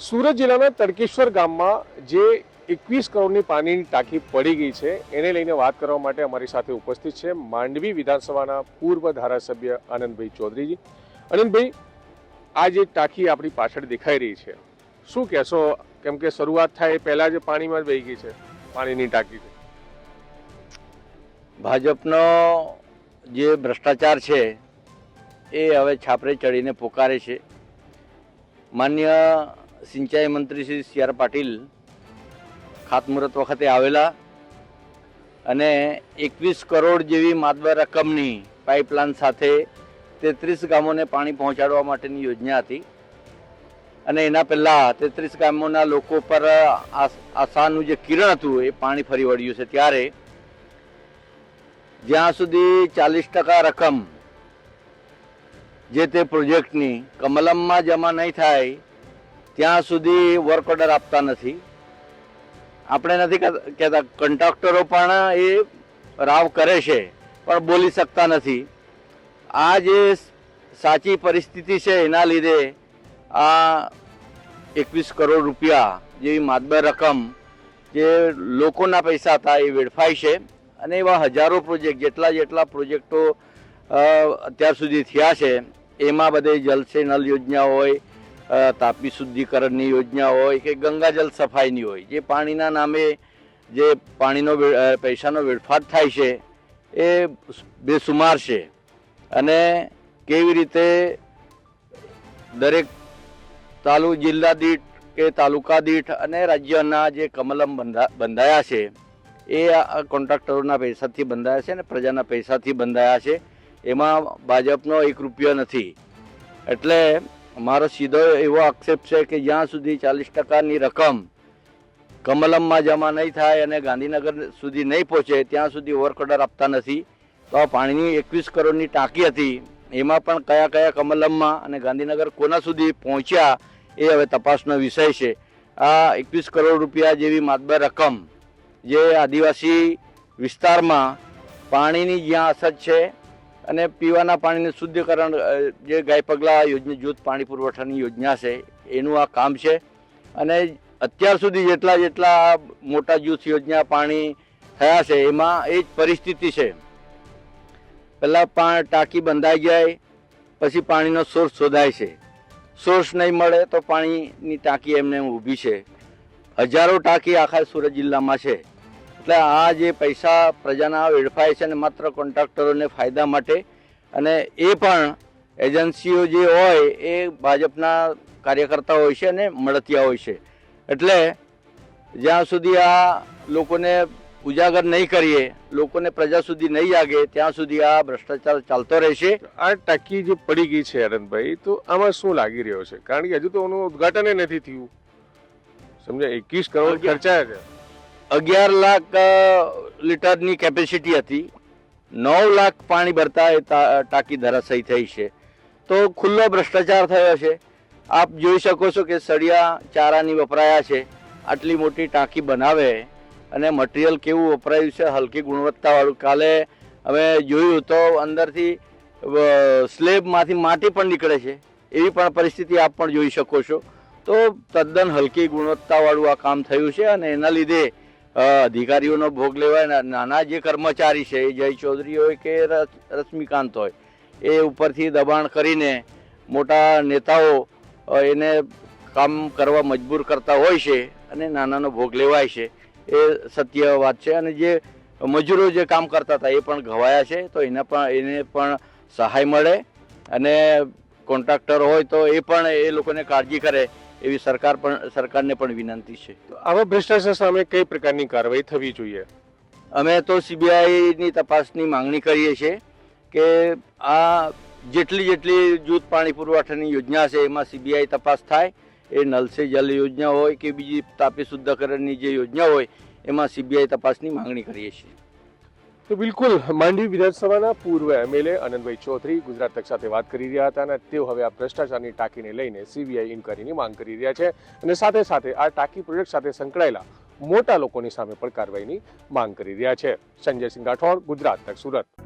સુરત જિલ્લાના તડકેશ્વર ગામમાં જે 21 કરોડની પાણીની ટાંકી પડી ગઈ છે એને લઈને વાત કરવા માટે અમારી સાથે ઉપસ્થિત છે માંડવી વિધાનસભાના પૂર્વ ધારાસભ્ય આનંદભાઈ ચૌધરીજી। આનંદભાઈ, આ જે ટાંકી આપણી પાછળ દેખાઈ રહી છે, શું કહેશો? કેમ કે શરૂઆત થાય પહેલા જ પાણીમાં જ વહી ગઈ છે પાણીની ટાંકી। ભાજપનો જે ભ્રષ્ટાચાર છે એ હવે છાપરે ચડીને પોકારે છે। માન્ય સિંચાઈ મંત્રી શ્રી સી.આર. પાટીલ ખાતમુહૂર્ત વખતે આવેલા અને 21 કરોડ જેવી માતબર રકમની પાઇપલાઇન સાથે 33 ગામોને પાણી પહોંચાડવા માટેની યોજના હતી અને એના પહેલાં 33 ગામોના લોકો પર આશાનું જે કિરણ હતું એ પાણી ફરી વળ્યું છે। ત્યારે જ્યાં સુધી 40% રકમ જે તે પ્રોજેક્ટની કમલમમાં જમા નહીં થાય ત્યાં સુધી વર્ક ઓર્ડર આપતા નથી। આપણે નથી કહેતા, કોન્ટ્રાક્ટરો પણ એ રાવ કરે છે પણ બોલી શકતા નથી। આ જે સાચી પરિસ્થિતિ છે એના લીધે આ 21 કરોડ રૂપિયા જેવી માતબર રકમ જે લોકોના પૈસા હતા એ વેડફાય છે અને એવા હજારો પ્રોજેક્ટ જેટલા પ્રોજેક્ટો અત્યાર સુધી થયા છે એમાં બધે જલ સે નલ યોજના હોય, તાપી શુદ્ધિકરણની યોજના હોય કે ગંગાજલ સફાઈની હોય, જે પાણીના નામે જે પાણીનો પૈસાનો વેડફાટ થાય છે એ બેસુમાર છે અને કેવી રીતે દરેક જિલ્લા દીઠ કે તાલુકા દીઠ અને રાજ્યના જે કમલમ બંધાયા છે એ કોન્ટ્રાક્ટરોના પૈસાથી બંધાયા છે અને પ્રજાના પૈસાથી બંધાયા છે। એમાં ભાજપનો 1 રૂપિયો નથી। એટલે મારો સીધો એવો આક્ષેપ છે કે જ્યાં સુધી 40%ની રકમ કમલમમાં જમા નહીં થાય અને ગાંધીનગર સુધી નહીં પહોંચે ત્યાં સુધી વર્ક ઓર્ડર આપતા નથી। તો આ પાણીની 21 કરોડની ટાંકી હતી એમાં પણ કયા કમલમમાં અને ગાંધીનગર કોના સુધી પહોંચ્યા એ હવે તપાસનો વિષય છે। આ 21 કરોડ રૂપિયા જેવી માતબર રકમ જે આદિવાસી વિસ્તારમાં પાણીની જ્યાં અછત છે અને પીવાના પાણીનું શુદ્ધિકરણ જે ગાય પગલા યોજના જૂથ પાણી પુરવઠાની યોજના છે એનું આ કામ છે અને અત્યાર સુધી જેટલા મોટા જૂથ યોજના પાણી થયા છે એમાં એ જ પરિસ્થિતિ છે। પહેલાં ટાંકી બંધાઈ જાય પછી પાણીનો સોર્સ શોધાય છે, સોર્સ નહીં મળે તો પાણીની ટાંકી એમને ઊભી છે। હજારો ટાંકી આખા સુરત જિલ્લામાં છે। એટલે આ જે પૈસા પ્રજાના વેડફાય છે ને માત્ર કોન્ટ્રાક્ટરોને ફાયદા માટે અને એ પણ એજન્સીઓ જે હોય એ ભાજપના કાર્યકર્તા હોય છે અને મળતિયા હોય છે। એટલે જ્યાં સુધી આ લોકોને ઉજાગર નહીં કરીએ, લોકોને પ્રજા સુધી નહીં જાગે ત્યાં સુધી આ ભ્રષ્ટાચાર ચાલતો રહેશે। આ ટાંકી જે પડી ગઈ છે આનંદભાઈ, તો આમાં શું લાગી રહ્યો છે? કારણ કે હજુ તો એનું ઉદઘાટન નથી થયું, સમજ્યા? 21 કરોડ ખર્ચાયા છે। 11 લાખ લીટરની કેપેસિટી હતી, 9 લાખ પાણી ભરતા એ ટાંકી ધરાશયી થઈ છે। તો ખુલ્લો ભ્રષ્ટાચાર થયો છે। આપ જોઈ શકો છો કે સળિયા ચારાની વપરાયા છે। આટલી મોટી ટાંકી બનાવે અને મટીરિયલ કેવું વપરાયું છે, હલકી ગુણવત્તાવાળું। કાલે અમે જોયું તો અંદરથી સ્લેબમાંથી માટી પણ નીકળે છે, એવી પણ પરિસ્થિતિ આપ પણ જોઈ શકો છો। તો તદ્દન હલકી ગુણવત્તાવાળું આ કામ થયું છે અને એના લીધે અધિકારીઓનો ભોગ લેવાય, નાના જે કર્મચારી છે એ જય ચૌધરી હોય કે રશ્મિકાંત હોય એ ઉપરથી દબાણ કરીને મોટા નેતાઓ એને કામ કરવા મજબૂર કરતા હોય છે અને નાનાનો ભોગ લેવાય છે, એ સત્ય વાત છે। અને જે મજૂરો જે કામ કરતા હતા એ પણ ઘવાયા છે, તો એને પણ સહાય મળે અને કોન્ટ્રાક્ટર હોય તો એ પણ એ લોકોને કાળજી કરે એવી સરકારને પણ વિનંતી છે। તો આવા ભ્રષ્ટાચાર સામે કઈ પ્રકારની કાર્યવાહી થવી જોઈએ? અમે તો સીબીઆઈની તપાસની માંગણી કરીએ છીએ કે આ જેટલી જૂથ પાણી પુરવઠાની યોજના છે એમાં સીબીઆઈ તપાસ થાય। એ નલ સે જલ યોજના હોય કે બીજી તાપી શુદ્ધિકરણની જે યોજના હોય એમાં સીબીઆઈ તપાસની માંગણી કરીએ છીએ। તો બિલકુલ માંડવી વિધાનસભાના પૂર્વ એમએલએ આનંદભાઈ ચૌધરી ગુજરાત તક સાથે વાત કરી રહ્યા હતા અને તેઓ હવે આ ભ્રષ્ટાચારની ટાંકીને લઈને સીબીઆઈ ઇન્કવાયરીની માંગ કરી રહ્યા છે અને સાથે સાથે આ ટાંકી પ્રોજેક્ટ સાથે સંકળાયેલા મોટા લોકોની સામે પણ કાર્યવાહીની માંગ કરી રહ્યા છે। સંજય સિંહ રાઠોડ, ગુજરાત તક, સુરત।